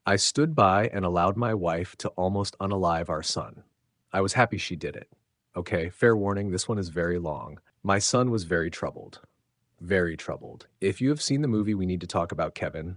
I stood by and allowed my wife to almost unalive our son. I was happy she did it. Okay, fair warning, this one is very long. My son was very troubled. Very troubled. If you have seen the movie We Need to Talk About Kevin,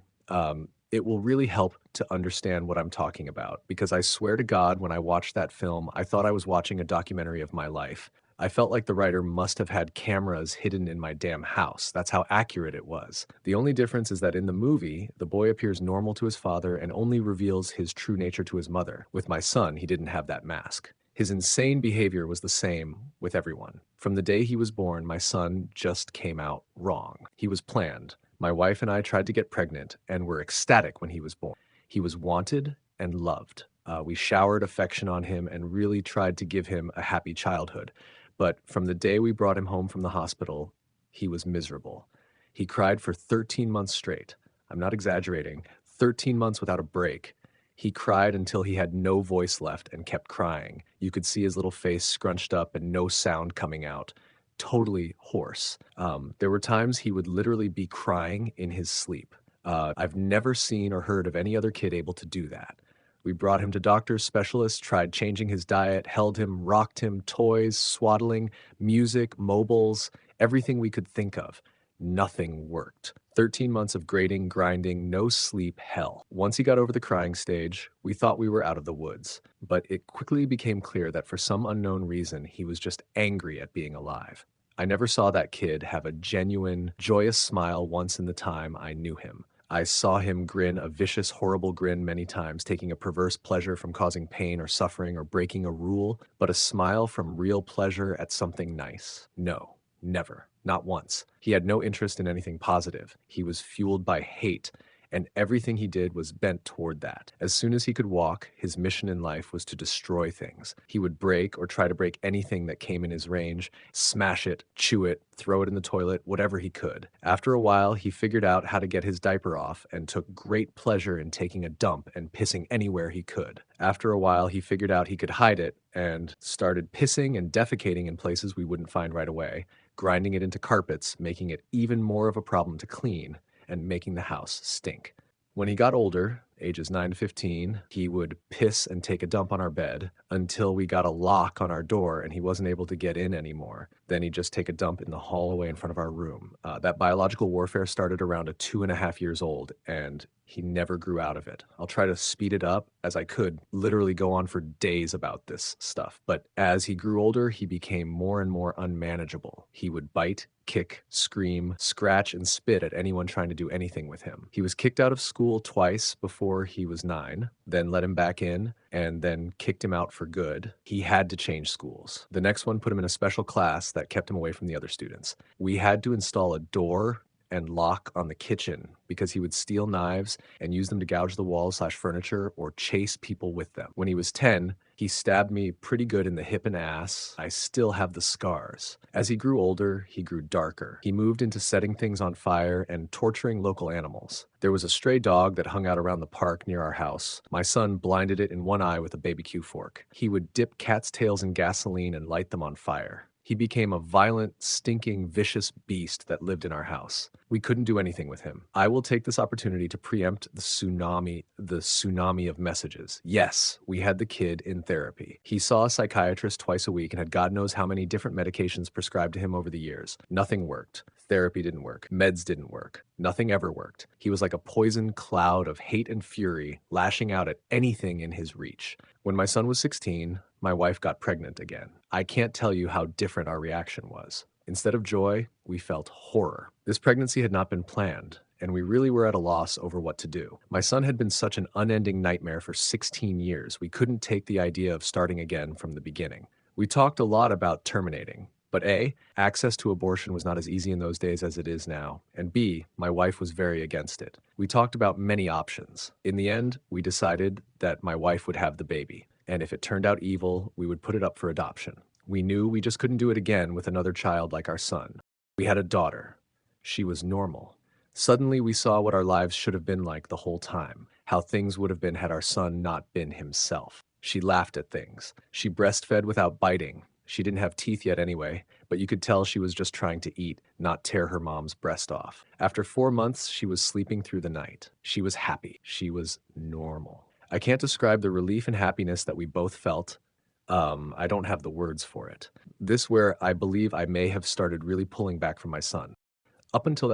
it will really help to understand what I'm talking about because I swear to God, when I watched that film, I thought I was watching a documentary of my life. I felt like the writer must have had cameras hidden in my damn house. That's how accurate it was. The only difference is that in the movie, the boy appears normal to his father and only reveals his true nature to his mother. With my son, he didn't have that mask. His insane behavior was the same with everyone. From the day he was born, my son just came out wrong. He was planned. My wife and I tried to get pregnant and were ecstatic when he was born. He was wanted and loved. We showered affection on him and really tried to give him a happy childhood. But from the day we brought him home from the hospital, he was miserable. He cried for 13 months straight. I'm not exaggerating. 13 months without a break. He cried until he had no voice left and kept crying. You could see his little face scrunched up and no sound coming out. Totally hoarse. There were times he would literally be crying in his sleep. I've never seen or heard of any other kid able to do that. We brought him to doctors, specialists, tried changing his diet, held him, rocked him, toys, swaddling, music, mobiles, everything we could think of. Nothing worked. 13 months of grating, grinding, no sleep, hell. Once he got over the crying stage, we thought we were out of the woods. But it quickly became clear that for some unknown reason, he was just angry at being alive. I never saw that kid have a genuine, joyous smile once in the time I knew him. I saw him grin a vicious, horrible grin many times, taking a perverse pleasure from causing pain or suffering or breaking a rule, but a smile from real pleasure at something nice. No, never. Not once. He had no interest in anything positive. He was fueled by hate, and everything he did was bent toward that. As soon as he could walk, his mission in life was to destroy things. He would break or try to break anything that came in his range, smash it, chew it, throw it in the toilet, whatever he could. After a while, he figured out how to get his diaper off and took great pleasure in taking a dump and pissing anywhere he could. After a while, he figured out he could hide it and started pissing and defecating in places we wouldn't find right away, grinding it into carpets, making it even more of a problem to clean, and making the house stink. When he got older, ages 9 to 15, he would piss and take a dump on our bed until we got a lock on our door and he wasn't able to get in anymore. Then he'd just take a dump in the hallway in front of our room. That biological warfare started around 2.5 years old, and he never grew out of it. I'll try to speed it up as I could, literally go on for days about this stuff. But as he grew older, he became more and more unmanageable. He would bite, kick, scream, scratch, and spit at anyone trying to do anything with him. He was kicked out of school twice before he was 9, then let him back in, and then kicked him out for good. He had to change schools. The next one put him in a special class that kept him away from the other students. We had to install a door and lock on the kitchen because he would steal knives and use them to gouge the walls/furniture or chase people with them. When he was 10, he stabbed me pretty good in the hip and ass. I still have the scars. As he grew older, he grew darker. He moved into setting things on fire and torturing local animals. There was a stray dog that hung out around the park near our house. My son blinded it in one eye with a BBQ fork. He would dip cats' tails in gasoline and light them on fire. He became a violent, stinking, vicious beast that lived in our house. We couldn't do anything with him. I will take this opportunity to preempt the tsunami of messages. Yes, we had the kid in therapy. He saw a psychiatrist twice a week and had God knows how many different medications prescribed to him over the years. Nothing worked. Therapy didn't work. Meds didn't work. Nothing ever worked. He was like a poison cloud of hate and fury, lashing out at anything in his reach. When my son was 16, my wife got pregnant again. I can't tell you how different our reaction was. Instead of joy, we felt horror. This pregnancy had not been planned, and we really were at a loss over what to do. My son had been such an unending nightmare for 16 years, we couldn't take the idea of starting again from the beginning. We talked a lot about terminating, but A, access to abortion was not as easy in those days as it is now, and B, my wife was very against it. We talked about many options. In the end, we decided that my wife would have the baby, and if it turned out evil, we would put it up for adoption. We knew we just couldn't do it again with another child like our son. We had a daughter. She was normal. Suddenly, we saw what our lives should have been like the whole time, how things would have been had our son not been himself. She laughed at things. She breastfed without biting. She didn't have teeth yet anyway, but you could tell she was just trying to eat, not tear her mom's breast off. After 4 months, she was sleeping through the night. She was happy. She was normal. I can't describe the relief and happiness that we both felt. I don't have the words for it. This where I believe I may have started really pulling back from my son. Up until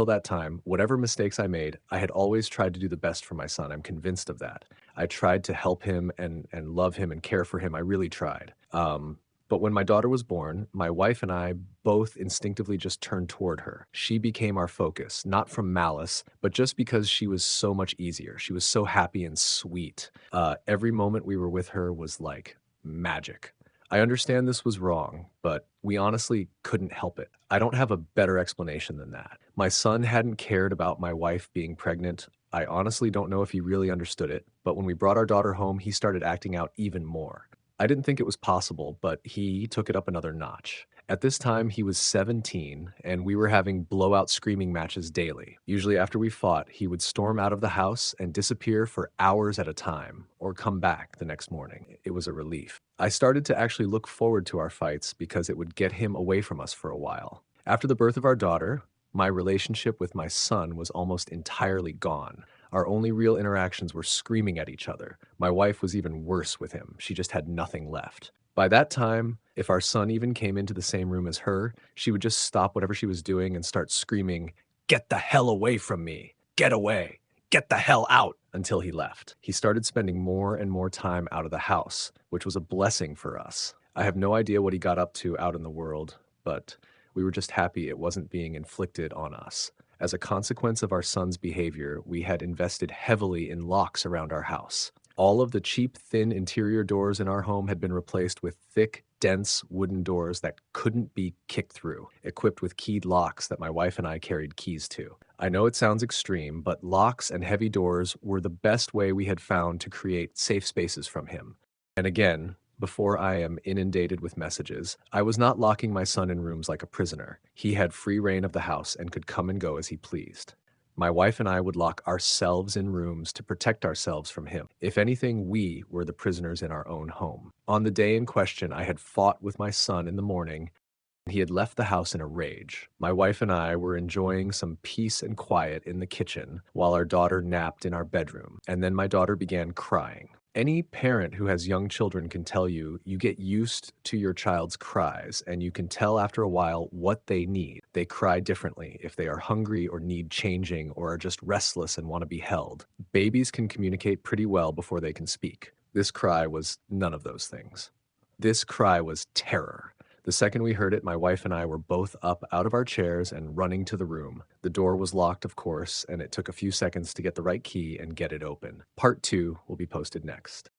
that time, whatever mistakes I made, I had always tried to do the best for my son. I'm convinced of that. I tried to help him and love him and care for him. I really tried. But when my daughter was born, my wife and I both instinctively just turned toward her. She became our focus, not from malice, but just because she was so much easier. She was so happy and sweet. Every moment we were with her was like magic. I understand this was wrong, but we honestly couldn't help it. I don't have a better explanation than that. My son hadn't cared about my wife being pregnant. I honestly don't know if he really understood it, but when we brought our daughter home, he started acting out even more. I didn't think it was possible, but he took it up another notch. At this time, he was 17, and we were having blowout screaming matches daily. Usually, after we fought, he would storm out of the house and disappear for hours at a time, or come back the next morning. It was a relief. I started to actually look forward to our fights because it would get him away from us for a while. After the birth of our daughter, my relationship with my son was almost entirely gone. Our only real interactions were screaming at each other. My wife was even worse with him. She just had nothing left. By that time, if our son even came into the same room as her, she would just stop whatever she was doing and start screaming, "Get the hell away from me! Get away! Get the hell out!" until he left. He started spending more and more time out of the house, which was a blessing for us. I have no idea what he got up to out in the world, but we were just happy it wasn't being inflicted on us. As a consequence of our son's behavior, we had invested heavily in locks around our house. All of the cheap, thin interior doors in our home had been replaced with thick, dense wooden doors that couldn't be kicked through, equipped with keyed locks that my wife and I carried keys to. I know it sounds extreme, but locks and heavy doors were the best way we had found to create safe spaces from him. And again, before I am inundated with messages, I was not locking my son in rooms like a prisoner. He had free reign of the house and could come and go as he pleased. My wife and I would lock ourselves in rooms to protect ourselves from him. If anything, we were the prisoners in our own home. On the day in question, I had fought with my son in the morning, and he had left the house in a rage. My wife and I were enjoying some peace and quiet in the kitchen while our daughter napped in our bedroom, and then my daughter began crying. Any parent who has young children can tell you, you get used to your child's cries, and you can tell after a while what they need. They cry differently if they are hungry or need changing or are just restless and want to be held. Babies can communicate pretty well before they can speak. This cry was none of those things. This cry was terror. The second we heard it, my wife and I were both up out of our chairs and running to the room. The door was locked, of course, and it took a few seconds to get the right key and get it open. Part 2 will be posted next.